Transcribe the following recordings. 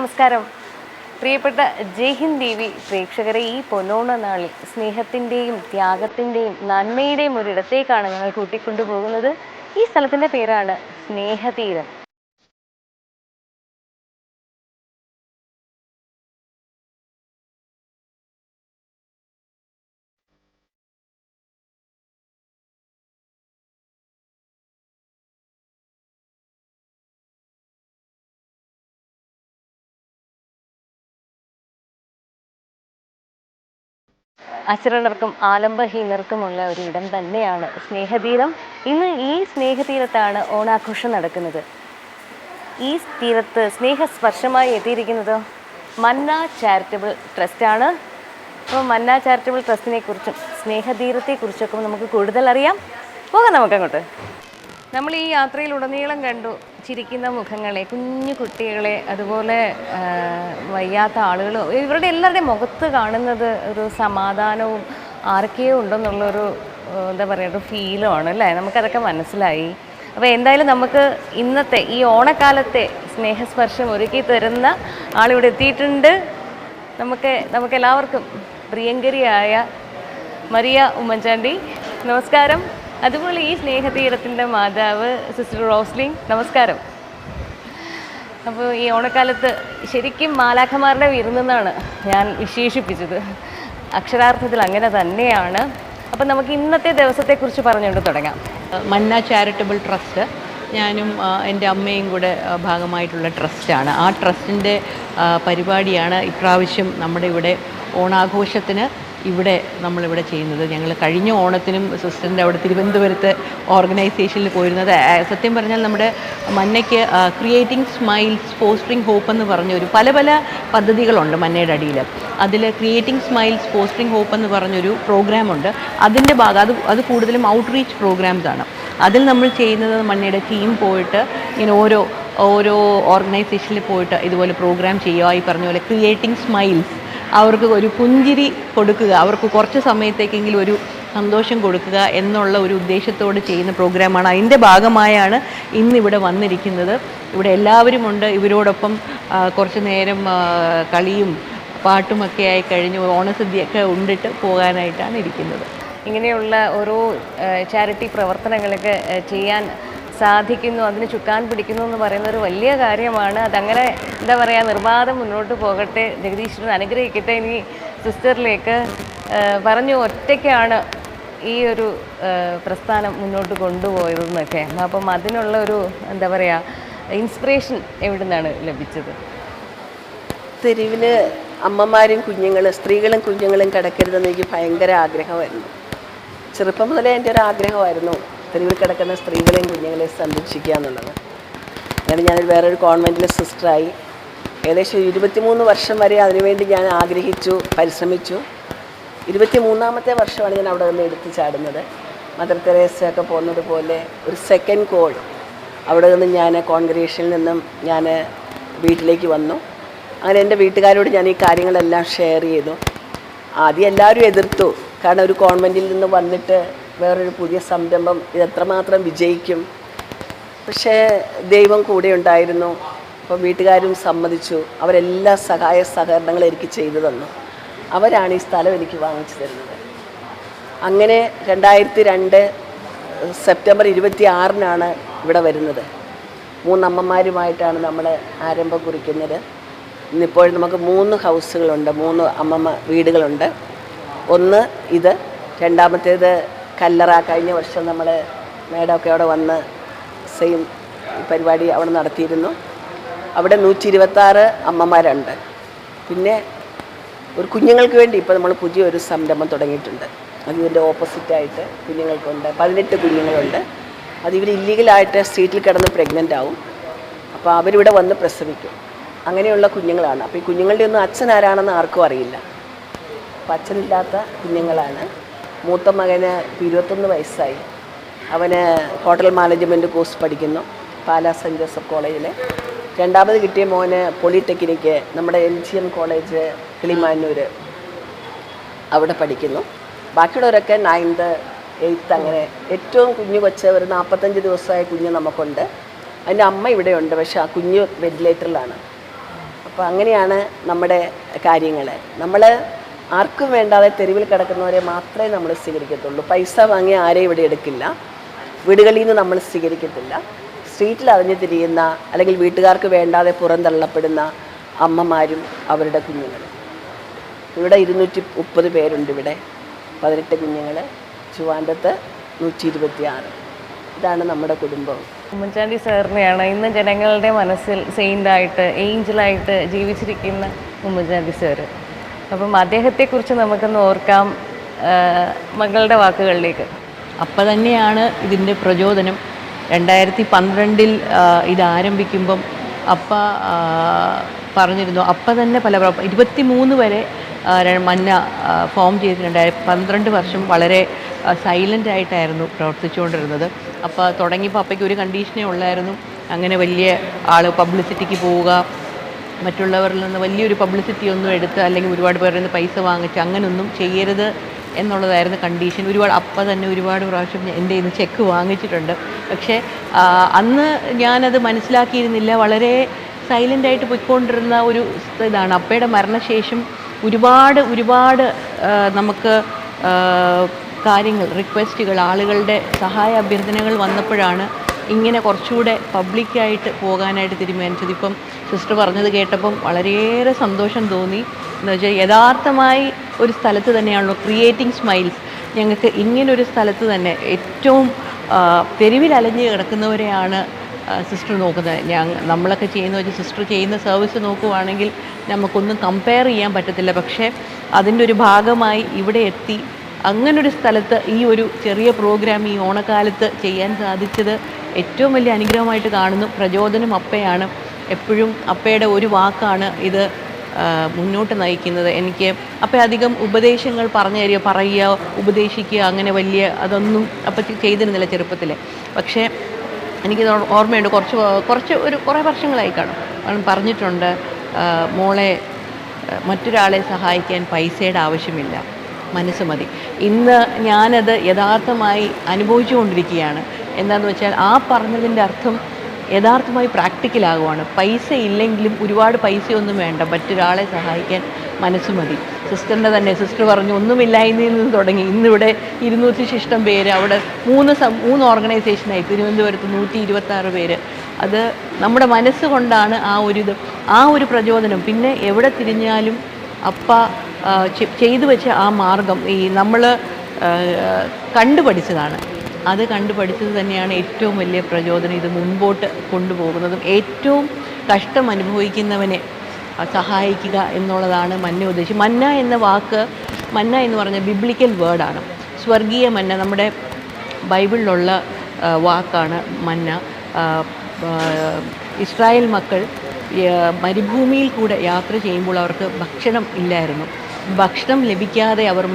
നമസ്കാരം. പ്രിയപ്പെട്ട Jaihind T V പ്രേക്ഷകരെ, ഈ പൊന്നോണ നാളിൽ സ്നേഹത്തിൻ്റെയും ത്യാഗത്തിൻ്റെയും നന്മയുടെയും ഒരിടത്തേക്കാണ് ഞങ്ങൾ കൂട്ടിക്കൊണ്ടുപോകുന്നത്. ഈ സ്ഥലത്തിൻ്റെ പേരാണ് സ്നേഹതീരം. അശരണർക്കും ആലംബഹീനർക്കുമുള്ള ഒരു ഇടം തന്നെയാണ് സ്നേഹതീരം. ഇന്ന് ഈ സ്നേഹതീരത്താണ് ഓണാഘോഷം നടക്കുന്നത്. ഈ തീരത്ത് സ്നേഹസ്പർശമായി എത്തിയിരിക്കുന്നത് മന്ന ചാരിറ്റബിൾ ട്രസ്റ്റാണ്. അപ്പോൾ മന്ന ചാരിറ്റബിൾ ട്രസ്റ്റിനെ കുറിച്ചും സ്നേഹതീരത്തെക്കുറിച്ചൊക്കെ നമുക്ക് കൂടുതൽ അറിയാം. പോകാം നമുക്കങ്ങോട്ട്. നമ്മൾ ഈ യാത്രയിലുടനീളം കണ്ടു ചിരിക്കുന്ന മുഖങ്ങളെ, കുഞ്ഞു കുട്ടികളെ, അതുപോലെ വയ്യാത്ത ആളുകളും, ഇവരുടെ എല്ലാവരുടെയും മുഖത്ത് കാണുന്നത് ഒരു സമാധാനവും ആർക്കെയോ ഉണ്ടെന്നുള്ളൊരു എന്താ പറയുക, ഒരു ഫീലുമാണ് അല്ലേ? നമുക്കതൊക്കെ മനസ്സിലായി. അപ്പോൾ എന്തായാലും നമുക്ക് ഇന്നത്തെ ഈ ഓണക്കാലത്തെ സ്നേഹസ്പർശം ഒരുക്കി തരുന്ന ആളിവിടെ എത്തിയിട്ടുണ്ട്. നമുക്കെല്ലാവർക്കും പ്രിയങ്കരിയായ മരിയ ഉമ്മൻചാണ്ടി, നമസ്കാരം. അതുപോലെ ഈ സ്നേഹതീരത്തിൻ്റെ മാതാവ് സിസ്റ്റർ റോസ്ലിൻ, നമസ്കാരം. അപ്പോൾ ഈ ഓണക്കാലത്ത് ശരിക്കും മാലാഖമാരുടെ വിരുന്നെന്നാണ് ഞാൻ വിശേഷിപ്പിച്ചത്. അക്ഷരാർത്ഥത്തിൽ അങ്ങനെ തന്നെയാണ്. അപ്പം നമുക്ക് ഇന്നത്തെ ദിവസത്തെക്കുറിച്ച് പറഞ്ഞുകൊണ്ട് തുടങ്ങാം. മന്ന ചാരിറ്റബിൾ ട്രസ്റ്റ്, ഞാനും എൻ്റെ അമ്മയും കൂടെ ഭാഗമായിട്ടുള്ള ട്രസ്റ്റാണ്. ആ ട്രസ്റ്റിൻ്റെ പരിപാടിയാണ് ഇപ്രാവശ്യം നമ്മുടെ ഇവിടെ ഓണാഘോഷത്തിന് നമ്മളിവിടെ ചെയ്യുന്നത്. ഞങ്ങൾ കഴിഞ്ഞ ഓണത്തിനും സിസ്റ്ററിൻ്റെ അവിടെ തിരുവനന്തപുരത്ത് ഓർഗനൈസേഷനിൽ പോയിരുന്നത്. സത്യം പറഞ്ഞാൽ നമ്മുടെ മന്നയ്ക്ക് ക്രിയേറ്റിംഗ് സ്മൈൽസ് ഫോസ്റ്ററിങ് ഹോപ്പ് എന്ന് പറഞ്ഞൊരു പല പദ്ധതികളുണ്ട് മന്നയുടെ അടിയിൽ. അതിൽ ക്രിയേറ്റിംഗ് സ്മൈൽസ് ഫോസ്റ്ററിങ് ഹോപ്പ് എന്ന് പറഞ്ഞൊരു പ്രോഗ്രാമുണ്ട്. അതിൻ്റെ ഭാഗം അത് കൂടുതലും ഔട്ട്റീച്ച് പ്രോഗ്രാംസാണ്. അതിൽ നമ്മൾ ചെയ്യുന്നത് മന്നയുടെ ടീം പോയിട്ട് ഇങ്ങനെ ഓരോ ഓർഗനൈസേഷനിൽ പോയിട്ട് ഇതുപോലെ പ്രോഗ്രാം ചെയ്യുക. ഈ പറഞ്ഞ പോലെ ക്രിയേറ്റിംഗ് സ്മൈൽസ്, അവർക്ക് ഒരു പുഞ്ചിരി കൊടുക്കുക, അവർക്ക് കുറച്ച് സമയത്തേക്കെങ്കിലും ഒരു സന്തോഷം കൊടുക്കുക എന്നുള്ള ഒരു ഉദ്ദേശത്തോട് ചെയ്യുന്ന പ്രോഗ്രാമാണ്. അതിൻ്റെ ഭാഗമായാണ് ഇന്നിവിടെ വന്നിരിക്കുന്നത്. ഇവിടെ എല്ലാവരുമുണ്ട്. ഇവരോടൊപ്പം കുറച്ച് നേരം കളിയും പാട്ടുമൊക്കെ ആയി കഴിഞ്ഞ് ഓണസദ്യയൊക്കെ ഉണ്ടിട്ട് പോകാനായിട്ടാണ് ഇരിക്കുന്നത്. ഇങ്ങനെയുള്ള ഓരോ ചാരിറ്റി പ്രവർത്തനങ്ങളൊക്കെ ചെയ്യാൻ സാധിക്കുന്നു, അതിന് ചുക്കാൻ പിടിക്കുന്നു എന്ന് പറയുന്ന ഒരു വലിയ കാര്യമാണ്. അതങ്ങനെ എന്താ പറയുക, നിർബാധം മുന്നോട്ട് പോകട്ടെ, ജഗദീശ്വരൻ അനുഗ്രഹിക്കട്ടെ. ഇനി സിസ്റ്ററിലേക്ക് പറഞ്ഞു, ഒറ്റയ്ക്കാണ് ഈ ഒരു പ്രസ്ഥാനം മുന്നോട്ട് കൊണ്ടുപോയതെന്നൊക്കെ. അപ്പം അതിനുള്ള ഒരു എന്താ പറയുക, ഇൻസ്പിറേഷൻ എവിടെ നിന്നാണ് ലഭിച്ചത്? തെരുവിൽ അമ്മമാരും സ്ത്രീകളും കുഞ്ഞുങ്ങളും കിടക്കരുതെന്ന് എനിക്ക് ഭയങ്കര ആഗ്രഹമായിരുന്നു. ചെറുപ്പം മുതലേ എൻ്റെ ഒരു ആഗ്രഹമായിരുന്നു തെരുവിൽ കിടക്കുന്ന സ്ത്രീകളെയും കുഞ്ഞുങ്ങളെയും സംരക്ഷിക്കുക എന്നുള്ളത്. അങ്ങനെ ഞാൻ വേറൊരു കോൺവെൻറ്റിൽ സിസ്റ്ററായി. ഏകദേശം 23 വർഷം വരെ അതിനുവേണ്ടി ഞാൻ ആഗ്രഹിച്ചു, പരിശ്രമിച്ചു. 23ാമത്തെ വർഷമാണ് ഞാൻ അവിടെ നിന്ന് എടുത്തു ചാടുന്നത്. മദർ തെരേസയൊക്കെ പോകുന്നത് പോലെ ഒരു സെക്കൻഡ് കോൾ. അവിടെ നിന്ന് ഞാൻ കോൺഗ്രിഗേഷനിൽ നിന്നും ഞാൻ വീട്ടിലേക്ക് വന്നു. അങ്ങനെ എൻ്റെ വീട്ടുകാരോട് ഞാൻ ഈ കാര്യങ്ങളെല്ലാം ഷെയർ ചെയ്തു. ആദ്യം എല്ലാവരും എതിർത്തു. കാരണം ഒരു കോൺവെൻറ്റിൽ നിന്ന് വന്നിട്ട് വേറൊരു പുതിയ സംരംഭം ഇതെത്രമാത്രം വിജയിക്കും. പക്ഷേ ദൈവം കൂടെ ഉണ്ടായിരുന്നു. അപ്പോൾ വീട്ടുകാരും സമ്മതിച്ചു. അവരെല്ലാ സഹായ സഹകരണങ്ങളും എനിക്ക് ചെയ്തു തന്നു. അവരാണ് ഈ സ്ഥലം എനിക്ക് വാങ്ങിച്ചു തരുന്നത്. അങ്ങനെ 2002 സെപ്റ്റംബർ 26-നാണ് ഇവിടെ വരുന്നത്. 3 അമ്മമാരുമായിട്ടാണ് നമ്മൾ ആരംഭം കുറിക്കുന്നത്. ഇന്നിപ്പോൾ നമുക്ക് 3 ഹൗസുകളുണ്ട്, 3 വീടുകളുണ്ട്. ഒന്ന് ഇത്, രണ്ടാമത്തേത് കല്ലറ. കഴിഞ്ഞ വർഷം നമ്മൾ മേഡമൊക്കെ അവിടെ വന്ന് സെയിം പരിപാടി അവിടെ നടത്തിയിരുന്നു. അവിടെ 126 അമ്മമാരുണ്ട്. പിന്നെ ഒരു കുഞ്ഞുങ്ങൾക്ക് വേണ്ടി ഇപ്പോൾ നമ്മൾ പുതിയൊരു സംരംഭം തുടങ്ങിയിട്ടുണ്ട്. അതിൻ്റെ ഓപ്പോസിറ്റായിട്ട് കുഞ്ഞുങ്ങൾക്കുണ്ട് 18 കുഞ്ഞുങ്ങളുണ്ട്. അത് ഇവർ ഇല്ലീഗലായിട്ട് സ്ട്രീറ്റിൽ കിടന്ന് പ്രഗ്നൻ്റ് ആവും. അപ്പോൾ അവരിവിടെ വന്ന് പ്രസവിക്കും. അങ്ങനെയുള്ള കുഞ്ഞുങ്ങളാണ്. അപ്പോൾ ഈ കുഞ്ഞുങ്ങളുടെ ഒന്നും അച്ഛൻ ആരാണെന്ന് ആർക്കും അറിയില്ല. അപ്പോൾ അച്ഛനില്ലാത്ത കുഞ്ഞുങ്ങളാണ്. മൂത്ത മകന് 21 വയസ്സായി. അവന് ഹോട്ടൽ മാനേജ്മെൻറ്റ് കോഴ്സ് പഠിക്കുന്നു പാലാ സെൻറ്റ് ജോസഫ് കോളേജിൽ. രണ്ടാമത് കിട്ടിയ മോന് പോളിടെക്നിക്ക് നമ്മുടെ LGM കോളേജ് കിളിമാനൂർ അവിടെ പഠിക്കുന്നു. ബാക്കിയുള്ളവരൊക്കെ 9th 8th അങ്ങനെ. ഏറ്റവും കുഞ്ഞു കൊച്ച് ഒരു 45 ദിവസമായ കുഞ്ഞ് നമുക്കുണ്ട്. അതിൻ്റെ അമ്മ ഇവിടെയുണ്ട്. പക്ഷേ ആ കുഞ്ഞ് വെന്റിലേറ്ററിലാണ്. അപ്പോൾ അങ്ങനെയാണ് നമ്മുടെ കാര്യങ്ങൾ. നമ്മൾ ആർക്കും വേണ്ടാതെ തെരുവിൽ കിടക്കുന്നവരെ മാത്രമേ നമ്മൾ സ്വീകരിക്കത്തുള്ളൂ. പൈസ വാങ്ങി ആരെയും ഇവിടെ എടുക്കില്ല. വീടുകളിൽ നിന്ന് നമ്മൾ സ്വീകരിക്കത്തില്ല. സ്ട്രീറ്റിൽ അറിഞ്ഞു തിരിയുന്ന അല്ലെങ്കിൽ വീട്ടുകാർക്ക് വേണ്ടാതെ പുറന്തള്ളപ്പെടുന്ന അമ്മമാരും അവരുടെ കുഞ്ഞുങ്ങളും. ഇവിടെ 230 പേരുണ്ട്. ഇവിടെ 18 കുഞ്ഞുങ്ങൾ, ചുവാണ്ടത്ത് 126. ഇതാണ് നമ്മുടെ കുടുംബം. ഉമ്മൻചാണ്ടി സാറിനെയാണ് ഇന്ന് ജനങ്ങളുടെ മനസ്സിൽ സെയിൻ്റായിട്ട് ഏഞ്ചലായിട്ട് ജീവിച്ചിരിക്കുന്ന ഉമ്മൻചാണ്ടി സാറ്. അപ്പം അദ്ദേഹത്തെക്കുറിച്ച് നമുക്കൊന്ന് ഓർക്കാം മകളുടെ വാക്കുകളിലേക്ക്. അപ്പം തന്നെയാണ് ഇതിൻ്റെ പ്രചോദനം. 2012 ഇത് ആരംഭിക്കുമ്പം അപ്പ പറഞ്ഞിരുന്നു. അപ്പം തന്നെ പല 23 വരെ മന്ന ഫോം ചെയ്തിട്ടുണ്ട്. 12 വർഷം വളരെ സൈലൻ്റ് ആയിട്ടായിരുന്നു പ്രവർത്തിച്ചുകൊണ്ടിരുന്നത്. അപ്പോൾ തുടങ്ങിയപ്പോൾ അപ്പയ്ക്ക് ഒരു കണ്ടീഷനേ ഉള്ളായിരുന്നു, അങ്ങനെ വലിയ പബ്ലിസിറ്റിക്ക് പോവുക, മറ്റുള്ളവരിൽ നിന്ന് വലിയൊരു പബ്ലിസിറ്റി ഒന്നും എടുത്ത് അല്ലെങ്കിൽ ഒരുപാട് പേരിൽ നിന്ന് പൈസ വാങ്ങിച്ച് അങ്ങനെയൊന്നും ചെയ്യരുത് എന്നുള്ളതായിരുന്നു കണ്ടീഷൻ. അപ്പം തന്നെ ഒരുപാട് പ്രാവശ്യം എൻ്റെ ഇന്ന് ചെക്ക് വാങ്ങിച്ചിട്ടുണ്ട്. പക്ഷേ അന്ന് ഞാനത് മനസ്സിലാക്കിയിരുന്നില്ല. വളരെ സൈലൻ്റായിട്ട് പോയിക്കൊണ്ടിരുന്ന ഒരു ഇതാണ്. അപ്പയുടെ മരണശേഷം ഒരുപാട് നമുക്ക് കാര്യങ്ങൾ, റിക്വസ്റ്റുകൾ, ആളുകളുടെ സഹായ അഭ്യർത്ഥനകൾ വന്നപ്പോഴാണ് ഇങ്ങനെ കുറച്ചുകൂടെ പബ്ലിക്കായിട്ട് പോകാനായിട്ട് തീരുമാനിച്ചത്. ഇപ്പം സിസ്റ്റർ പറഞ്ഞത് കേട്ടപ്പം വളരെയേറെ സന്തോഷം തോന്നി. എന്ന് വെച്ചാൽ യഥാർത്ഥമായി ഒരു സ്ഥലത്ത് തന്നെയാണല്ലോ ക്രിയേറ്റിംഗ് സ്മൈൽസ്. ഞങ്ങൾക്ക് ഇങ്ങനൊരു സ്ഥലത്ത് തന്നെ ഏറ്റവും തെരുവിൽ അലഞ്ഞ് കിടക്കുന്നവരെയാണ് സിസ്റ്റർ നോക്കുന്നത്. നമ്മളൊക്കെ ചെയ്യുന്ന വെച്ചാൽ സിസ്റ്റർ ചെയ്യുന്ന സർവീസ് നോക്കുവാണെങ്കിൽ നമുക്കൊന്നും കമ്പയർ ചെയ്യാൻ പറ്റത്തില്ല. പക്ഷേ അതിൻ്റെ ഒരു ഭാഗമായി ഇവിടെ എത്തി അങ്ങനൊരു സ്ഥലത്ത് ഈ ഒരു ചെറിയ പ്രോഗ്രാം ഈ ഓണക്കാലത്ത് ചെയ്യാൻ സാധിച്ചത് ഏറ്റവും വലിയ അനുഗ്രഹമായിട്ട് കാണുന്നു. പ്രചോദനം അപ്പയാണ്. എപ്പോഴും അപ്പയുടെ ഒരു വാക്കാണ് ഇത് മുന്നോട്ട് നയിക്കുന്നത്. എനിക്ക് അപ്പം അധികം ഉപദേശങ്ങൾ പറയുക, ഉപദേശിക്കുക, അങ്ങനെ വലിയ അതൊന്നും അപ്പം ചെയ്തിരുന്നില്ല ചെറുപ്പത്തിൽ. പക്ഷേ എനിക്ക് ഓർമ്മയുണ്ട്, കുറേ വർഷങ്ങളായി കാണും പറഞ്ഞിട്ടുണ്ട്, മോളെ മറ്റൊരാളെ സഹായിക്കാൻ പൈസയുടെ ആവശ്യമില്ല, മനസ്സ് മതി. ഇന്ന് ഞാനത് യഥാർത്ഥമായി അനുഭവിച്ചുകൊണ്ടിരിക്കുകയാണ്. എന്താണെന്ന് വെച്ചാൽ ആ പറഞ്ഞതിൻ്റെ അർത്ഥം യഥാർത്ഥമായി പ്രാക്ടിക്കലാകുവാണ്. പൈസ ഇല്ലെങ്കിലും ഒരുപാട് പൈസയൊന്നും വേണ്ട, മറ്റൊരാളെ സഹായിക്കാൻ മനസ്സ് മതി. സിസ്റ്റർ പറഞ്ഞു ഒന്നുമില്ലായ്മയിൽ നിന്ന് തുടങ്ങി ഇന്നിവിടെ 200 പേര്, അവിടെ 3 ഓർഗനൈസേഷനായി, തിരുവനന്തപുരത്ത് 126 പേര്. അത് നമ്മുടെ മനസ്സുകൊണ്ടാണ് ആ ഒരു പ്രചോദനം. പിന്നെ എവിടെ തിരിഞ്ഞാലും അപ്പ ചെയ്തു വെച്ച ആ മാർഗം നമ്മൾ കണ്ടുപഠിച്ചതാണ്. അത് കണ്ടുപഠിച്ചത് തന്നെയാണ് ഏറ്റവും വലിയ പ്രചോദനം ഇത് മുൻപോട്ട് കൊണ്ടുപോകുന്നതും. ഏറ്റവും കഷ്ടം അനുഭവിക്കുന്നവനെ സഹായിക്കുക എന്നുള്ളതാണ് മന്ന ഉദ്ദേശിച്ചത്. മന്ന എന്ന വാക്ക്, മന്ന എന്ന് പറഞ്ഞ ബിബ്ലിക്കൽ വേർഡാണ്. സ്വർഗീയ മന്ന നമ്മുടെ ബൈബിളിലുള്ള വാക്കാണ് മന്ന. ഇസ്രായേൽ മക്കൾ മരുഭൂമിയിൽ കൂടെ യാത്ര ചെയ്യുമ്പോൾ അവർക്ക് ഭക്ഷണം ഇല്ലായിരുന്നു. ഭക്ഷണം ലഭിക്കാതെ അവർ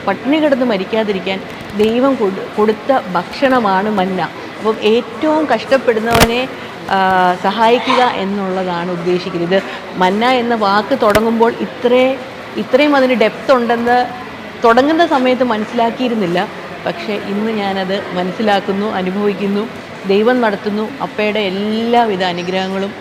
പട്ടിണി കിടന്ന് മരിക്കാതിരിക്കാൻ ദൈവം കൊടുത്ത ഭക്ഷണമാണ് മന്ന. അപ്പം ഏറ്റവും കഷ്ടപ്പെടുന്നവനെ സഹായിക്കുക എന്നുള്ളതാണ് ഉദ്ദേശിക്കുന്നത്. ഇത് മന്ന എന്ന വാക്ക് തുടങ്ങുമ്പോൾ ഇത്രയും അതിന് ഡെപ്ത് ഉണ്ടെന്ന് തുടങ്ങുന്ന സമയത്ത് മനസ്സിലാക്കിയിരുന്നില്ല. പക്ഷേ ഇന്ന് ഞാനത് മനസ്സിലാക്കുന്നു, അനുഭവിക്കുന്നു. ദൈവം നടത്തുന്നു. അപ്പയുടെ എല്ലാവിധ അനുഗ്രഹങ്ങളും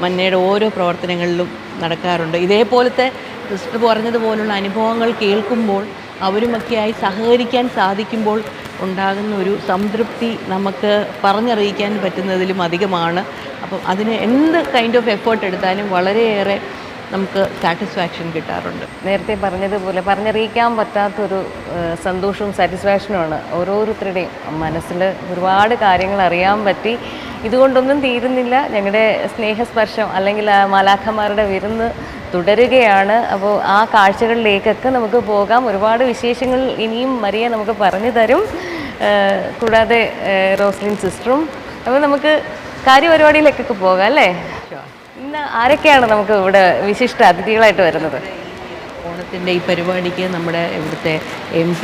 മന്നയുടെ ഓരോ പ്രവർത്തനങ്ങളിലും നടക്കാറുണ്ട്. ഇതേപോലത്തെ സിസ്റ്റർ പറഞ്ഞതുപോലുള്ള അനുഭവങ്ങൾ കേൾക്കുമ്പോൾ അവരുമൊക്കെയായി സഹകരിക്കാൻ സാധിക്കുമ്പോൾ ഉണ്ടാകുന്ന ഒരു സംതൃപ്തി നമുക്ക് പറഞ്ഞറിയിക്കാൻ പറ്റുന്നതിലും അധികമാണ്. അപ്പം അതിന് എന്ത് കൈൻഡ് ഓഫ് എഫേർട്ട് എടുത്താലും വളരെയേറെ നമുക്ക് സാറ്റിസ്ഫാക്ഷൻ കിട്ടാറുണ്ട്. നേരത്തെ പറഞ്ഞതുപോലെ പറഞ്ഞറിയിക്കാൻ പറ്റാത്തൊരു സന്തോഷവും സാറ്റിസ്ഫാക്ഷനുമാണ് ഓരോരുത്തരുടെയും മനസ്സിൽ. ഒരുപാട് കാര്യങ്ങൾ അറിയാൻ പറ്റി. ഇതുകൊണ്ടൊന്നും തീരുന്നില്ല. ഞങ്ങളുടെ സ്നേഹസ്പർശം അല്ലെങ്കിൽ മാലാഖമാരുടെ വിരുന്ന് തുടരുകയാണ്. അപ്പോൾ ആ കാഴ്ചകളിലേക്കൊക്കെ നമുക്ക് പോകാം. ഒരുപാട് വിശേഷങ്ങൾ ഇനിയും മരിയ നമുക്ക് പറഞ്ഞു തരും, കൂടാതെ റോസ്ലിൻ സിസ്റ്ററും. അപ്പോൾ നമുക്ക് കാര്യപരിപാടിയിലേക്കൊക്കെ പോകാം അല്ലേ? ഇന്ന് ആരൊക്കെയാണ് നമുക്ക് ഇവിടെ വിശിഷ്ട അതിഥികളായിട്ട് വരുന്നത്? ഓണത്തിൻ്റെ ഈ പരിപാടിക്ക് നമ്മുടെ ഇവിടുത്തെ MP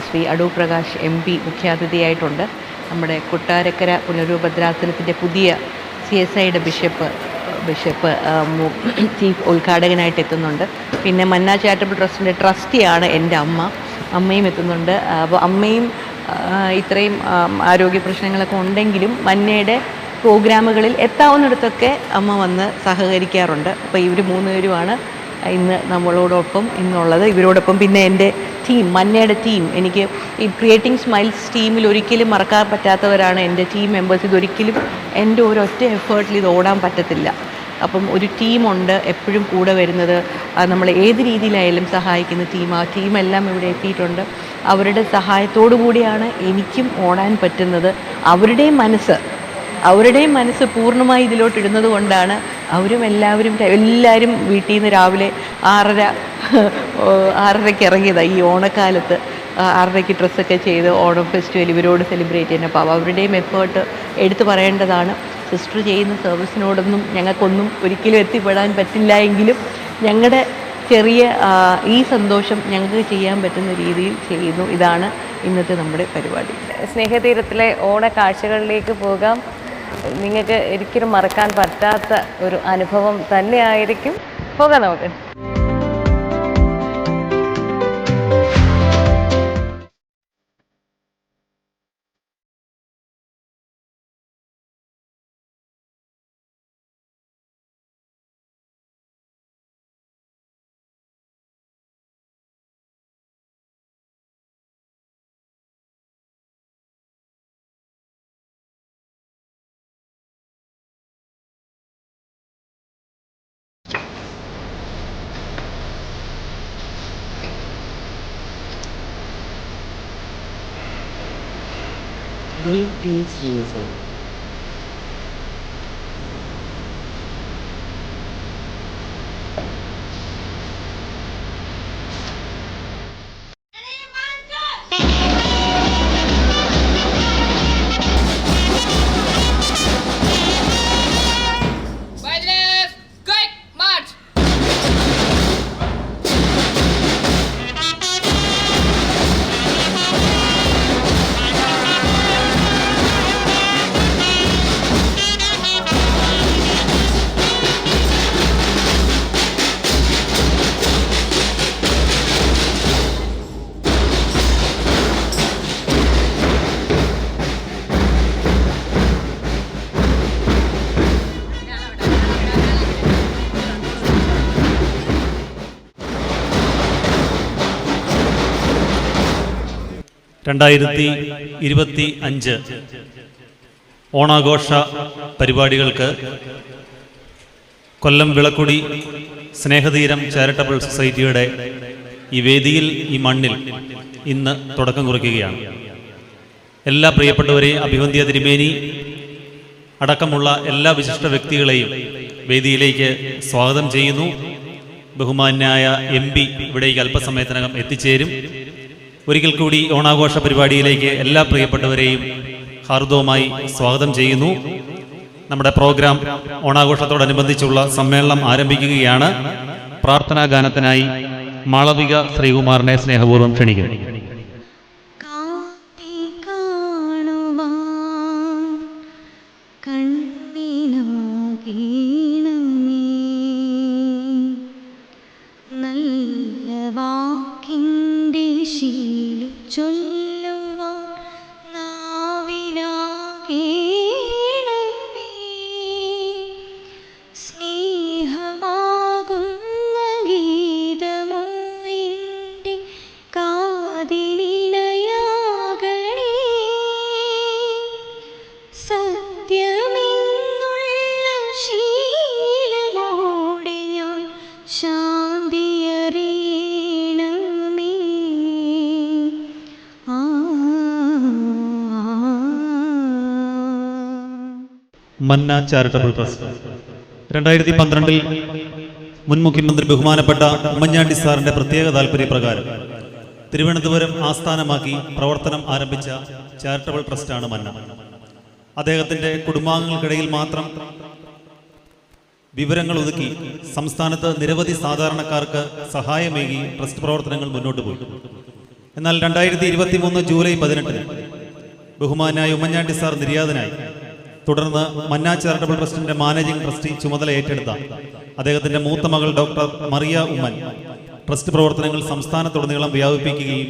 ശ്രീ അടൂർ പ്രകാശ് MP മുഖ്യാതിഥിയായിട്ടുണ്ട്. നമ്മുടെ കൊട്ടാരക്കര പുനരൂപദ്രാസനത്തിൻ്റെ പുതിയ CSIയുടെ ബിഷപ്പ് ചീഫ് ഉദ്ഘാടകനായിട്ട് എത്തുന്നുണ്ട്. പിന്നെ മന്ന ചാരിറ്റബിൾ ട്രസ്റ്റിൻ്റെ ട്രസ്റ്റിയാണ് എൻ്റെ അമ്മയും എത്തുന്നുണ്ട്. അപ്പോൾ അമ്മയും ഇത്രയും ആരോഗ്യ പ്രശ്നങ്ങളൊക്കെ ഉണ്ടെങ്കിലും മന്നയുടെ പ്രോഗ്രാമുകളിൽ എത്താവുന്നിടത്തൊക്കെ അമ്മ വന്ന് സഹകരിക്കാറുണ്ട്. അപ്പോൾ ഇവർ 3 പേരുമാണ് ഇന്ന് നമ്മളോടൊപ്പം ഇന്നുള്ളത്. ഇവരോടൊപ്പം പിന്നെ എൻ്റെ ടീം, മന്നയുടെ ടീം, എനിക്ക് ഈ ക്രിയേറ്റിംഗ് സ്മൈൽസ് ടീമിൽ ഒരിക്കലും മറക്കാൻ പറ്റാത്തവരാണ് എൻ്റെ ടീം മെമ്പേഴ്സ്. ഇതൊരിക്കലും എൻ്റെ ഒരൊറ്റ എഫേർട്ടിൽ ഇത് ഓടാൻ പറ്റത്തില്ല. അപ്പം ഒരു ടീമുണ്ട് എപ്പോഴും കൂടെ വരുന്നത്, നമ്മൾ ഏത് രീതിയിലായാലും സഹായിക്കുന്ന ടീം. ആ ടീമെല്ലാം ഇവിടെ എത്തിയിട്ടുണ്ട്. അവരുടെ സഹായത്തോടു കൂടിയാണ് എനിക്കും ഓടാൻ പറ്റുന്നത്. അവരുടെയും മനസ്സ് പൂർണ്ണമായി ഇതിലോട്ട് ഇടുന്നത് കൊണ്ടാണ് എല്ലാവരും വീട്ടിൽ നിന്ന് രാവിലെ 6:30 ഇറങ്ങിയതാണ്. ഈ ഓണക്കാലത്ത് 6:30 ഡ്രസ്സൊക്കെ ചെയ്ത് ഓണം ഫെസ്റ്റിവൽ ഇവരോട് സെലിബ്രേറ്റ് ചെയ്യുന്നത്. അപ്പോൾ അവരുടെയും എഫേർട്ട് എടുത്തു പറയേണ്ടതാണ്. സിസ്റ്റർ ചെയ്യുന്ന സർവീസിനോടൊന്നും ഞങ്ങൾക്കൊന്നും ഒരിക്കലും എത്തിപ്പെടാൻ പറ്റില്ല എങ്കിലും ഞങ്ങളുടെ ചെറിയ ഈ സന്തോഷം ഞങ്ങൾക്ക് ചെയ്യാൻ പറ്റുന്ന രീതിയിൽ ചെയ്യുന്നു. ഇതാണ് ഇന്നത്തെ നമ്മുടെ പരിപാടി. സ്നേഹതീരത്തിലെ ഓണക്കാഴ്ചകളിലേക്ക് പോകാം. നിങ്ങൾക്ക് ഒരിക്കലും മറക്കാൻ പറ്റാത്ത ഒരു അനുഭവം തന്നെയായിരിക്കും. പോകാം നമുക്ക്. Greenpeace user. ഓണാഘോഷ പരിപാടികൾക്ക് കൊല്ലം വിളക്കുടി സ്നേഹതീരം ചാരിറ്റബിൾ സൊസൈറ്റിയുടെ ഈ വേദിയിൽ, ഈ മണ്ണിൽ ഇന്ന് തുടക്കം കുറിക്കുകയാണ്. എല്ലാ പ്രിയപ്പെട്ടവരെയും അഭിവന്ദ്യ തിരുമേനി അടക്കമുള്ള എല്ലാ വിശിഷ്ട വ്യക്തികളെയും വേദിയിലേക്ക് സ്വാഗതം ചെയ്യുന്നു. ബഹുമാന്യായ MP ഇവിടേക്ക് അല്പസമയത്തിനകം എത്തിച്ചേരും. ഒരിക്കൽ കൂടി ഓണാഘോഷ പരിപാടിയിലേക്ക് എല്ലാ പ്രിയപ്പെട്ടവരെയും ഹാർദവമായി സ്വാഗതം ചെയ്യുന്നു. നമ്മുടെ പ്രോഗ്രാം ഓണാഘോഷത്തോടനുബന്ധിച്ചുള്ള സമ്മേളനം ആരംഭിക്കുകയാണ്. പ്രാർത്ഥനാ ഗാനത്തിനായി മാളവിക ശ്രീകുമാറിനെ സ്നേഹപൂർവ്വം ക്ഷണിക്കുന്നു. മന്ന ചാരിറ്റബിൾ ട്രസ്റ്റ് 2012 മുൻ മുഖ്യമന്ത്രി ബഹുമാനപ്പെട്ട ഉമ്മൻചാണ്ടി സാറിന്റെ പ്രത്യേക താല്പര്യപ്രകാരം തിരുവനന്തപുരം ആസ്ഥാനമാക്കി പ്രവർത്തനം ആരംഭിച്ച ചാരിറ്റബിൾ ട്രസ്റ്റാണ് മന്ന. അദ്ദേഹത്തിന്റെ കുടുംബാംഗങ്ങൾക്കിടയിൽ മാത്രം വിവരങ്ങൾ ഒതുക്കി സംസ്ഥാനത്ത് നിരവധി സാധാരണക്കാർക്ക് സഹായമേകി ട്രസ്റ്റ് പ്രവർത്തനങ്ങൾ മുന്നോട്ട് പോയി. എന്നാൽ 2023 ജൂലൈ 18 ബഹുമാനായ ഉമ്മൻചാണ്ടി സാർ നിര്യാതനായി. തുടർന്ന് മന്ന ചാരിറ്റബിൾ ട്രസ്റ്റിന്റെ മാനേജിംഗ് ട്രസ്റ്റി ചുമതല ഏറ്റെടുത്ത അദ്ദേഹത്തിന്റെ മൂത്ത മകൾ ഡോക്ടർ മറിയ ഉമ്മൻ ട്രസ്റ്റ് പ്രവർത്തനങ്ങൾ സംസ്ഥാനത്തുടനീളം വ്യാപിപ്പിക്കുകയും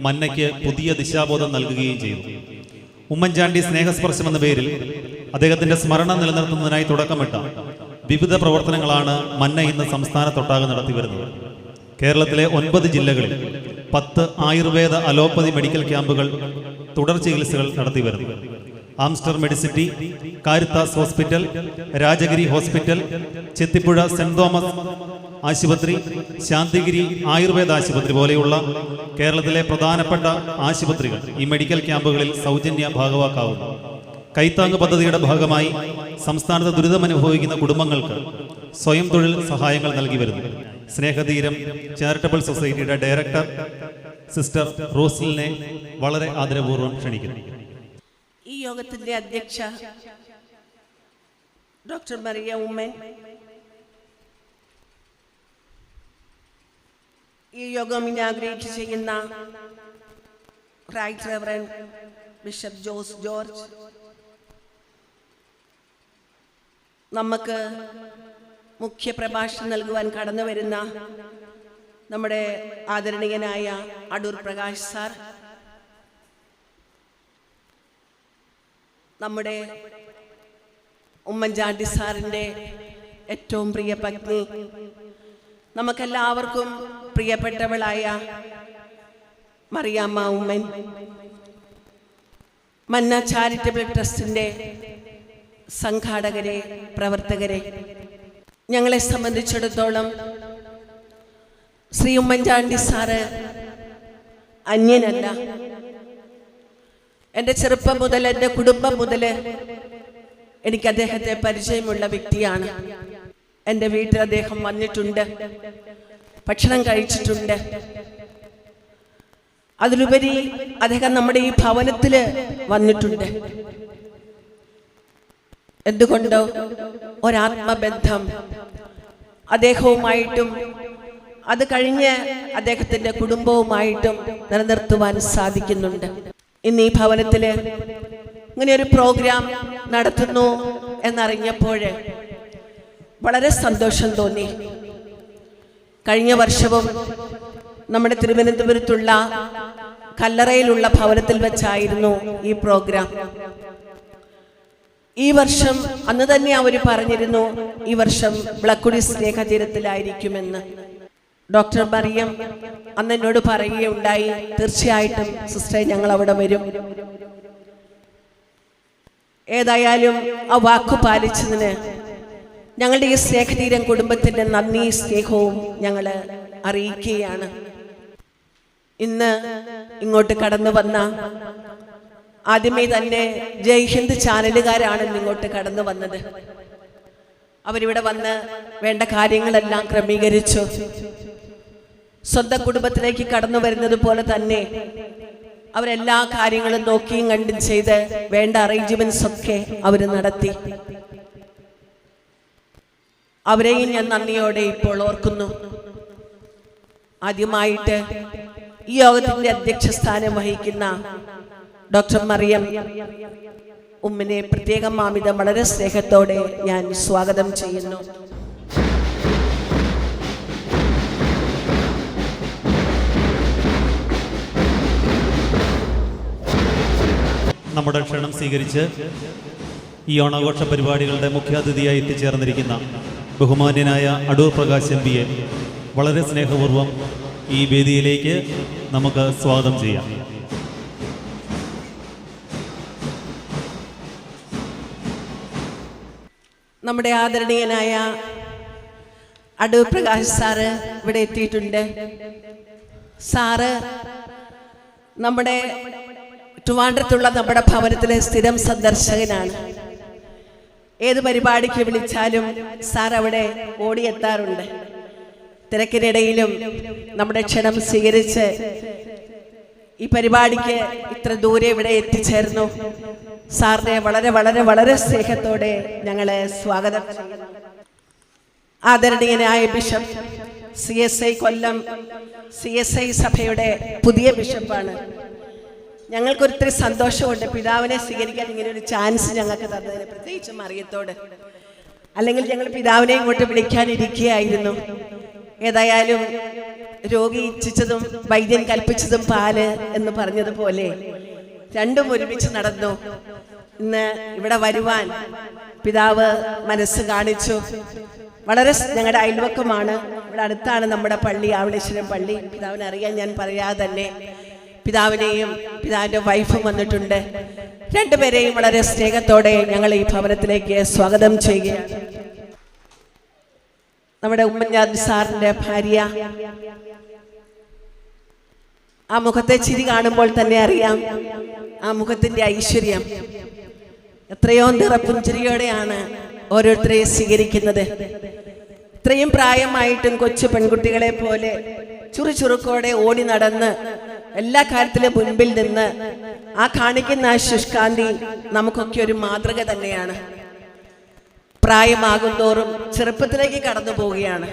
മന്നയ്ക്ക് പുതിയ ദിശാബോധം നൽകുകയും ചെയ്തു. ഉമ്മൻചാണ്ടി സ്നേഹസ്പർശം എന്ന പേരിൽ അദ്ദേഹത്തിന്റെ സ്മരണ നിലനിർത്തുന്നതിനായി തുടക്കമിട്ട വിവിധ പ്രവർത്തനങ്ങളാണ് മന്ന ഇന്ന് സംസ്ഥാനത്തൊട്ടാകെ നടത്തിവരുന്നത്. കേരളത്തിലെ 9 ജില്ലകളിൽ 10 ആയുർവേദ അലോപ്പതി മെഡിക്കൽ ക്യാമ്പുകൾ തുടർ ചികിത്സകൾ നടത്തിവരുന്നു. Aster Medicity, Caritas hospital, Rajagiri hospital, Chethipuzha saint Thomas ആശുപത്രി, ശാന്തിഗിരി ആയുർവേദ ആശുപത്രി പോലെയുള്ള കേരളത്തിലെ പ്രധാനപ്പെട്ട ആശുപത്രികൾ ഈ മെഡിക്കൽ ക്യാമ്പുകളിൽ സൗജന്യ ഭാഗവാക്കാവുന്നു. കൈത്താങ് പദ്ധതിയുടെ ഭാഗമായി സംസ്ഥാനത്ത് ദുരിതമനുഭവിക്കുന്ന കുടുംബങ്ങൾക്ക് സ്വയം തൊഴിൽ സഹായങ്ങൾ നൽകി വരുന്നു. സ്നേഹതീരം ചാരിറ്റബിൾ സൊസൈറ്റിയുടെ ഡയറക്ടർ സിസ്റ്റർ റോസ്ലിനെ വളരെ ആദരപൂർവ്വം ക്ഷണിക്കുന്നു. ഈ യോഗത്തിന്റെ അധ്യക്ഷ ഡോക്ടർ മറിയ ഉമ്മൻ, ഈ യോഗം ഇനാഗ്രേറ്റ് ചെയ്യുന്ന right reverend bishop Jose George, നമുക്ക് മുഖ്യ പ്രഭാഷണം നൽകുവാൻ കടന്നു വരുന്ന നമ്മുടെ ആദരണീയനായ അടൂർ പ്രകാശ് സാർ, നമ്മുടെ ഉമ്മൻചാണ്ടി സാറിൻ്റെ ഏറ്റവും പ്രിയ പത്നി, നമുക്കെല്ലാവർക്കും പ്രിയപ്പെട്ടവളായ മറിയാമ്മ ഉമ്മൻ, മന്ന ചാരിറ്റബിൾ ട്രസ്റ്റിൻ്റെ സംഘാടകരെ, പ്രവർത്തകരെ, ഞങ്ങളെ സംബന്ധിച്ചിടത്തോളം ശ്രീ ഉമ്മൻചാണ്ടി സാറ് അന്യനല്ല. എൻ്റെ ചെറുപ്പം മുതൽ, എൻ്റെ കുടുംബം മുതൽ എനിക്ക് അദ്ദേഹത്തെ പരിചയമുള്ള വ്യക്തിയാണ്. എൻ്റെ വീട്ടിൽ അദ്ദേഹം വന്നിട്ടുണ്ട്, ഭക്ഷണം കഴിച്ചിട്ടുണ്ട്. അതിലുപരി അദ്ദേഹം നമ്മുടെ ഈ ഭവനത്തിൽ വന്നിട്ടുണ്ട്. എന്തുകൊണ്ടോ ഒരാത്മബന്ധം അദ്ദേഹവുമായിട്ടും അത് കഴിഞ്ഞ് അദ്ദേഹത്തിൻ്റെ കുടുംബവുമായിട്ടും നിലനിർത്തുവാൻ സാധിക്കുന്നുണ്ട്. ഇന്ന് ഈ ഭവനത്തിൽ ഇങ്ങനെ ഒരു പ്രോഗ്രാം നടത്തുന്നു എന്നറിഞ്ഞപ്പോൾ വളരെ സന്തോഷം തോന്നി. കഴിഞ്ഞ വർഷവും നമ്മുടെ തിരുവനന്തപുരത്തുള്ള കല്ലറയിലുള്ള ഭവനത്തിൽ വെച്ചായിരുന്നു ഈ പ്രോഗ്രാം. ഈ വർഷം അന്ന് തന്നെ അവർ പറഞ്ഞിരുന്നു ഈ വർഷം വിളക്കുടി സ്നേഹതീരത്തിലായിരിക്കുമെന്ന്. ഡോക്ടർ മറിയം അന്ന് എന്നോട് പറയുകയുണ്ടായി, തീർച്ചയായിട്ടും സിസ്റ്ററെ ഞങ്ങൾ അവിടെ വരും. ഏതായാലും ആ വാക്കു പാലിച്ചതിന് ഞങ്ങളുടെ ഈ സ്നേഹതീരം കുടുംബത്തിൻ്റെ നന്ദി സ്നേഹവും ഞങ്ങൾ അറിയിക്കുകയാണ്. ഇന്ന് ഇങ്ങോട്ട് കടന്നു വന്ന ആദ്യമേ തന്നെ ജയ്ഹിന്ദ് ചാനലുകാരാണ് ഇങ്ങോട്ട് കടന്നു വന്നത്. അവരിവിടെ വന്ന് വേണ്ട കാര്യങ്ങളെല്ലാം ക്രമീകരിച്ചു. സ്വന്തം കുടുംബത്തിലേക്ക് കടന്നു വരുന്നത് പോലെ തന്നെ അവരെല്ലാ കാര്യങ്ങളും നോക്കിയും കണ്ടും ചെയ്ത് വേണ്ട അറേഞ്ച്മെന്റ്സ് ഒക്കെ അവർ നടത്തി. അവരെയും ഞാൻ നന്ദിയോടെ ഇപ്പോൾ ഓർക്കുന്നു. ആദ്യമായിട്ട് ഈ യോഗത്തിന്റെ അധ്യക്ഷ സ്ഥാനം വഹിക്കുന്ന ഡോക്ടർ മറിയം ഉമ്മിനെ പ്രത്യേകം മാമിതം വളരെ സ്നേഹത്തോടെ ഞാൻ സ്വാഗതം ചെയ്യുന്നു. നമ്മുടെ ക്ഷണം സ്വീകരിച്ച് ഈ ഓണാഘോഷ പരിപാടികളുടെ മുഖ്യാതിഥിയായി എത്തിച്ചേർന്നിരിക്കുന്ന ബഹുമാന്യനായ അടൂർ പ്രകാശ് എം.പിയെ വളരെ സ്നേഹപൂർവ്വം ഈ വേദിയിലേക്ക് നമുക്ക് സ്വാഗതം ചെയ്യാം. നമ്മുടെ ആദരണീയനായ അടൂർ പ്രകാശ് സാറ് ഇവിടെ എത്തിയിട്ടുണ്ട്. സാറ് നമ്മുടെ ട്രിവാൻഡ്രത്തുള്ള നമ്മുടെ ഭവനത്തിലെ സ്ഥിരം സന്ദർശകനാണ്. ഏത് പരിപാടിക്ക് വിളിച്ചാലും സാർ അവിടെ ഓടിയെത്താറുണ്ട്. തിരക്കിനിടയിലും നമ്മുടെ ക്ഷണം സ്വീകരിച്ച് ഈ പരിപാടിക്ക് ഇത്ര ദൂരെ ഇവിടെ എത്തിച്ചേർന്നു. സാറിനെ വളരെ വളരെ വളരെ സ്നേഹത്തോടെ ഞങ്ങളെ സ്വാഗതം ചെയ്യുന്നു. ആദരണീയനായ ബിഷപ്പ് CSI കൊല്ലം CSI സഭയുടെ പുതിയ ബിഷപ്പാണ്. ഞങ്ങൾക്കൊരിത്തിരി സന്തോഷമുണ്ട് പിതാവിനെ സ്വീകരിക്കാൻ ഇങ്ങനെ ഒരു ചാൻസ് ഞങ്ങൾക്ക് തന്നതിന്, പ്രത്യേകിച്ച് മറിയത്തോട്. അല്ലെങ്കിൽ ഞങ്ങൾ പിതാവിനെ ഇങ്ങോട്ട് വിളിക്കാനിരിക്കുകയായിരുന്നു. ഏതായാലും രോഗി ഇച്ഛിച്ചതും വൈദ്യൻ കൽപ്പിച്ചതും പാല് എന്ന് പറഞ്ഞതുപോലെ രണ്ടും ഒരുമിച്ച് നടന്നു. ഇന്ന് ഇവിടെ വരുവാൻ പിതാവ് മനസ്സ് കാണിച്ചു. വളരെ ഞങ്ങളുടെ അയൽവക്കമാണ്, ഇവിടെ അടുത്താണ് നമ്മുടെ പള്ളി, ആവളേശ്വരം പള്ളി. പിതാവിനെ അറിയാൻ ഞാൻ പറയാതെ തന്നെ പിതാവിനെയും പിതാവിൻ്റെ വൈഫും വന്നിട്ടുണ്ട്. രണ്ടുപേരെയും വളരെ സ്നേഹത്തോടെ ഞങ്ങൾ ഈ ഭവനത്തിലേക്ക് സ്വാഗതം ചെയ്യുകയാണ്. നമ്മുടെ ഉമ്മൻചാണ്ടി സാറിൻ്റെ ഭാര്യ, ആ മുഖത്തെ ചിരി കാണുമ്പോൾ തന്നെ അറിയാം ആ മുഖത്തിൻ്റെ ഐശ്വര്യം. എത്രയോ നിറപ്പുഞ്ചിരിയോടെയാണ് ഓരോരുത്തരെയും സ്വീകരിക്കുന്നത്. ഇത്രയും പ്രായമായിട്ടും കൊച്ചു പെൺകുട്ടികളെ പോലെ ചുറുചുറുക്കോടെ ഓടി നടന്ന് എല്ലാ കാര്യത്തിലും മുൻപിൽ നിന്ന് ആ കാണിക്കുന്ന ആ ശുഷ്കാന്തി നമുക്കൊക്കെ ഒരു മാതൃക തന്നെയാണ്. പ്രായമാകും തോറും ചെറുപ്പത്തിലേക്ക് കടന്നു പോവുകയാണ്.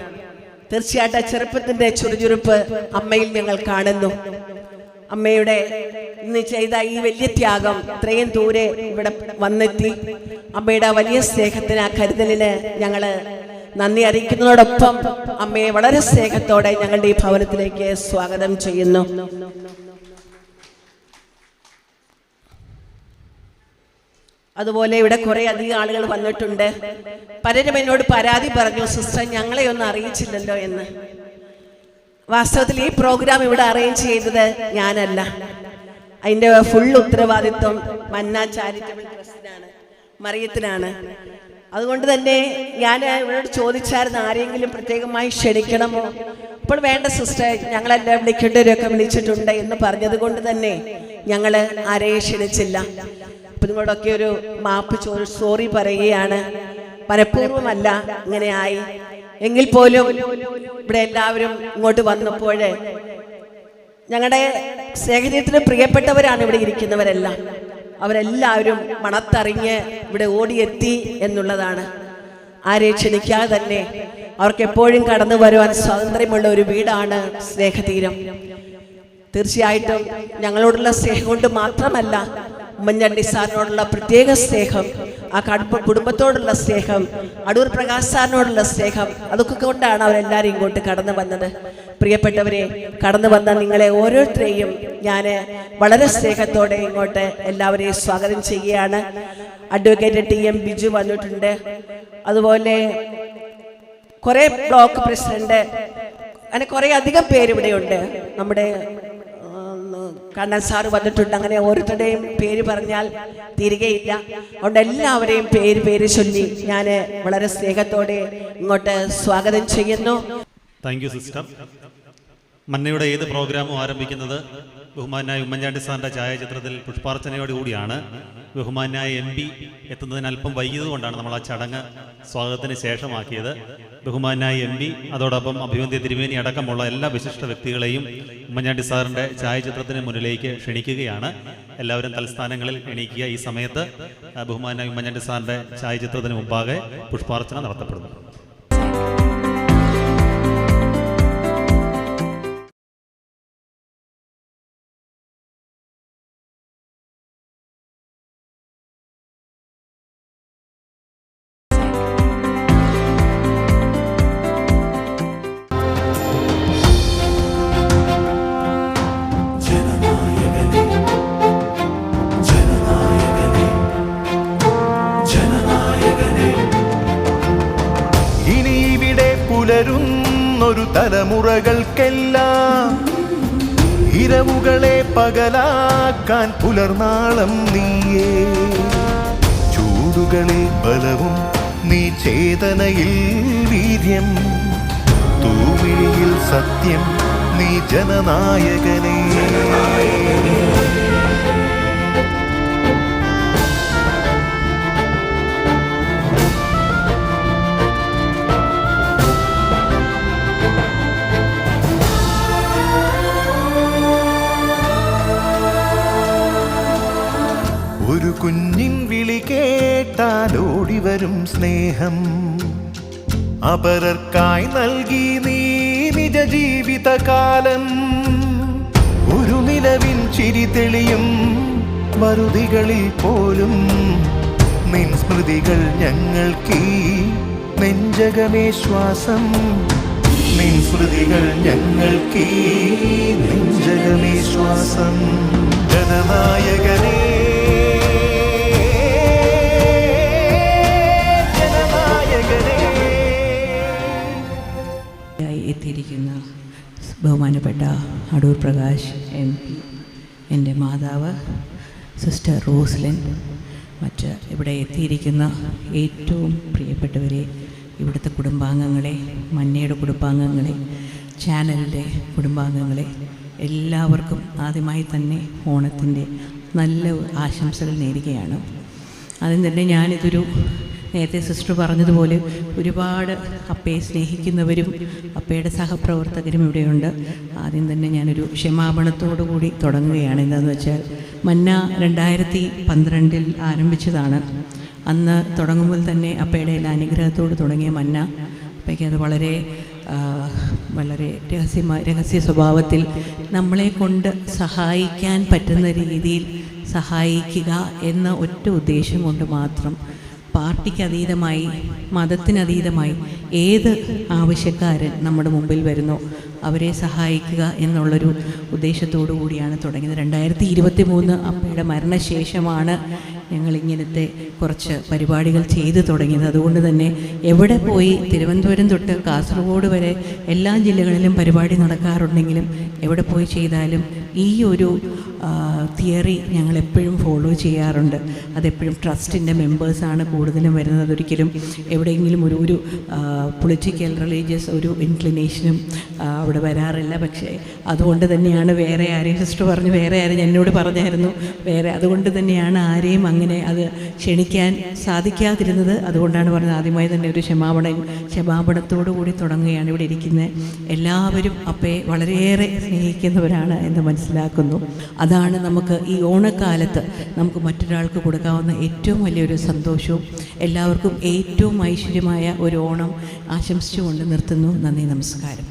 തീർച്ചയായിട്ടും ചെറുപ്പത്തിൻ്റെ ചുറുചുറുപ്പ് അമ്മയിൽ ഞങ്ങൾ കാണുന്നു. അമ്മയുടെ ഇന്ന് ചെയ്ത ഈ വലിയ ത്യാഗം, ഇത്രയും ദൂരെ ഇവിടെ വന്നെത്തി അമ്മയുടെ വലിയ സ്നേഹത്തിന്, ആ കരുതലിന് ഞങ്ങൾ നന്ദി അറിയിക്കുന്നതോടൊപ്പം അമ്മയെ വളരെ സ്നേഹത്തോടെ ഞങ്ങളുടെ ഈ ഭവനത്തിലേക്ക് സ്വാഗതം ചെയ്യുന്നു. അതുപോലെ ഇവിടെ കുറെ അധികം ആളുകൾ വന്നിട്ടുണ്ട്. പലരും എന്നോട് പരാതി പറഞ്ഞു, സിസ്റ്റർ ഞങ്ങളെ ഒന്നും അറിയിച്ചില്ലല്ലോ എന്ന്. വാസ്തവത്തിൽ ഈ പ്രോഗ്രാം ഇവിടെ അറേഞ്ച് ചെയ്തത് ഞാനല്ല. അതിൻ്റെ ഫുൾ ഉത്തരവാദിത്വം മന്ന ചാരിറ്റബിൾ ട്രസ്റ്റിനാണ്, മറിയത്തിനാണ്. അതുകൊണ്ട് തന്നെ ഞാൻ ഇവരോട് ചോദിച്ചായിരുന്നു ആരെങ്കിലും പ്രത്യേകമായി ക്ഷണിക്കണമോ. അപ്പോൾ വേണ്ട സിസ്റ്റർ, ഞങ്ങളെല്ലാം വിളിക്കേണ്ടവരൊക്കെ വിളിച്ചിട്ടുണ്ട് എന്ന് പറഞ്ഞത് കൊണ്ട് തന്നെ ഞങ്ങൾ ആരെയും ക്ഷണിച്ചില്ല. അപ്പം നിങ്ങളോടൊക്കെ ഒരു മാപ്പ് സോറി പറയുകയാണ്. മനഃപൂർവ്വമല്ല ഇങ്ങനെയായി. എങ്കിൽ പോലും ഇവിടെ എല്ലാവരും ഇങ്ങോട്ട് വന്നപ്പോൾ ഞങ്ങളുടെ സ്നേഹത്തിന് പ്രിയപ്പെട്ടവരാണ് ഇവിടെ ഇരിക്കുന്നവരെല്ലാം. അവരെല്ലാവരും മണത്തറിഞ്ഞ് ഇവിടെ ഓടിയെത്തി എന്നുള്ളതാണ്. ആരെ ക്ഷണിക്കാതെ തന്നെ അവർക്ക് എപ്പോഴും കടന്നു വരുവാൻ സ്വാതന്ത്ര്യമുള്ള ഒരു വീടാണ് സ്നേഹതീരം. തീർച്ചയായിട്ടും ഞങ്ങളോടുള്ള സ്നേഹം കൊണ്ട് മാത്രമല്ല, ഉമ്മൻചാണ്ടി സാറിനോടുള്ള പ്രത്യേക സ്നേഹം, ആ കുടുംബത്തോടുള്ള സ്നേഹം, അടൂർ പ്രകാശ് സാറിനോടുള്ള സ്നേഹം, അതൊക്കെ കൊണ്ടാണ് അവരെല്ലാവരും ഇങ്ങോട്ട് കടന്നു വന്നത്. പ്രിയപ്പെട്ടവരെ, കടന്നു വന്ന നിങ്ങളെ ഓരോരുത്തരെയും ഞാൻ വളരെ സ്നേഹത്തോടെ ഇങ്ങോട്ട് എല്ലാവരെയും സ്വാഗതം ചെയ്യുകയാണ്. അഡ്വക്കേറ്റ് TM ബിജു വന്നിട്ടുണ്ട്. അതുപോലെ കുറേ ബ്ലോക്ക് പ്രസിഡന്റ്, അങ്ങനെ കുറേ അധികം പേരിവിടെയുണ്ട്. നമ്മുടെ കണ്ണൻ സാറ് വന്നിട്ടുണ്ട്. അങ്ങനെ ഓരോരുത്തരുടെയും പേര് പറഞ്ഞാൽ തീരുകയില്ല. അതുകൊണ്ട് എല്ലാവരെയും പേര് ചൊല്ലി ഞാൻ വളരെ സ്നേഹത്തോടെ ഇങ്ങോട്ട് സ്വാഗതം ചെയ്യുന്നു. Thank you sister. മന്നയുടെ ഏത് പ്രോഗ്രാമും ആരംഭിക്കുന്നത് ബഹുമാനായ ഉമ്മൻചാണ്ടി സാറിൻ്റെ ഛായാചിത്രത്തിൽ പുഷ്പാർച്ചനയോടുകൂടിയാണ്. ബഹുമാനായ MP എത്തുന്നതിന് അല്പം വൈകിയതുകൊണ്ടാണ് നമ്മൾ ആ ചടങ്ങ് സ്വാഗതത്തിന് ശേഷമാക്കിയത്. ബഹുമാനായ MP അതോടൊപ്പം അഭിവന്ദ്യ തിരുമേനി അടക്കമുള്ള എല്ലാ വിശിഷ്ട വ്യക്തികളെയും ഉമ്മൻചാണ്ടി സാറിൻ്റെ ഛായാചിത്രത്തിന് മുന്നിലേക്ക് ക്ഷണിക്കുകയാണ്. എല്ലാവരും തൽസ്ഥാനങ്ങളിൽ എണീക്കുക. ഈ സമയത്ത് ബഹുമാനായ ഉമ്മൻചാണ്ടി സാറിൻ്റെ ഛായാചിത്രത്തിന് മുമ്പാകെ പുഷ്പാർച്ചന നടത്തപ്പെടുന്നു. പുലരുന്നൊരു തലമുറകൾക്കെല്ലാം ഇരവുകളെ പകലാക്കാൻ പുലർനാളം നീയേ. ചൂടുകളിൽ ബലവും നീ, ചേതനയിൽ വീര്യം, തൂമിഴിയിൽ സത്യം നീ, ജനനായകനേ. ഒരു കുഞ്ഞിൻ വിളി കേട്ടാൽ ഓടിവരും സ്നേഹം, അപരർക്കായി നൽകി നീ നിജ ജീവിതകാലം. ഒരു നിലവിൻ ചിരി തെളിയും വറുതികളിൽ പോലും നിൻ സ്മൃതികൾ ഞങ്ങൾക്കീ നെഞ്ചകമേ ശ്വാസം. നിൻ സ്മൃതികൾ ഞങ്ങൾക്കീ നെഞ്ചകമേ ശ്വാസം. ജനനായകനേ ബഹുമാനപ്പെട്ട അടൂർ പ്രകാശ് MP, എൻ്റെ മാതാവ് സിസ്റ്റർ റോസ്ലിൻ, മറ്റ് ഇവിടെ എത്തിയിരിക്കുന്ന ഏറ്റവും പ്രിയപ്പെട്ടവരെ, ഇവിടുത്തെ കുടുംബാംഗങ്ങളെ, മന്നയുടെ കുടുംബാംഗങ്ങളെ, ചാനലിൻ്റെ കുടുംബാംഗങ്ങളെ, എല്ലാവർക്കും ആദ്യമായി തന്നെ ഓണത്തിൻ്റെ നല്ല ആശംസകൾ നേരുകയാണ്. ആദ്യം തന്നെ ഞാനിതൊരു നേരത്തെ സിസ്റ്റർ പറഞ്ഞതുപോലെ ഒരുപാട് അപ്പയെ സ്നേഹിക്കുന്നവരും അപ്പയുടെ സഹപ്രവർത്തകരും ഇവിടെയുണ്ട്. ആദ്യം തന്നെ ഞാനൊരു ക്ഷമാപണത്തോടു കൂടി തുടങ്ങുകയാണ്. എന്താണെന്ന് വെച്ചാൽ മന്ന 2012 ആരംഭിച്ചതാണ്. അന്ന് തുടങ്ങുമ്പോൾ തന്നെ അപ്പയുടെ എല്ലാ അനുഗ്രഹത്തോട് തുടങ്ങിയ മന്ന അപ്പയ്ക്ക് അത് വളരെ രഹസ്യ സ്വഭാവത്തിൽ നമ്മളെ കൊണ്ട് സഹായിക്കാൻ പറ്റുന്ന രീതിയിൽ സഹായിക്കുക എന്ന ഒറ്റ ഉദ്ദേശം കൊണ്ട് മാത്രം പാർട്ടിക്ക് അതീതമായി, മതത്തിനതീതമായി ഏത് ആവശ്യക്കാരൻ നമ്മുടെ മുമ്പിൽ വരുന്നോ അവരെ സഹായിക്കുക എന്നുള്ളൊരു ഉദ്ദേശത്തോടു കൂടിയാണ് തുടങ്ങിയത്. 2023 അപ്പയുടെ മരണശേഷമാണ് ഞങ്ങളിങ്ങനത്തെ കുറച്ച് പരിപാടികൾ ചെയ്തു തുടങ്ങിയത്. അതുകൊണ്ട് തന്നെ എവിടെ പോയി, തിരുവനന്തപുരം തൊട്ട് കാസർഗോഡ് വരെ എല്ലാ ജില്ലകളിലും പരിപാടി നടക്കാറുണ്ടെങ്കിലും എവിടെ പോയി ചെയ്താലും ഈ ഒരു തിയറി ഞങ്ങളെപ്പോഴും ഫോളോ ചെയ്യാറുണ്ട്. അതെപ്പോഴും ട്രസ്റ്റിൻ്റെ മെമ്പേഴ്സാണ് കൂടുതലും വരുന്നത്. അതൊരിക്കലും എവിടെയെങ്കിലും ഒരു പൊളിറ്റിക്കൽ റിലീജിയസ് ഒരു ഇൻക്ലിനേഷനും അവിടെ വരാറില്ല. പക്ഷേ അതുകൊണ്ട് തന്നെയാണ് വേറെ ആരെയും സിസ്റ്റർ പറഞ്ഞു, വേറെ ആരും എന്നോട് പറഞ്ഞായിരുന്നു, അതുകൊണ്ട് തന്നെയാണ് ആരെയും അങ്ങനെ അത് ക്ഷണിക്കാൻ സാധിക്കാതിരുന്നത്. അതുകൊണ്ടാണ് പറഞ്ഞത് ആദ്യമായി തന്നെ ഒരു ക്ഷമാപണത്തോടു കൂടി തുടങ്ങുകയാണ്. ഇവിടെ ഇരിക്കുന്ന എല്ലാവരും അപ്പയെ വളരെയേറെ സ്നേഹിക്കുന്നവരാണ് എന്ന് മനസ്സിലാക്കുന്നു. അതാണ് നമുക്ക് ഈ ഓണക്കാലത്ത് നമുക്ക് മറ്റൊരാൾക്ക് കൊടുക്കാവുന്ന ഏറ്റവും വലിയൊരു സന്തോഷവും. എല്ലാവർക്കും ഏറ്റവും ഐശ്വര്യമായ ഒരു ഓണം ആശംസിച്ചുകൊണ്ട് നിർത്തുന്നു. നന്ദി, നമസ്കാരം.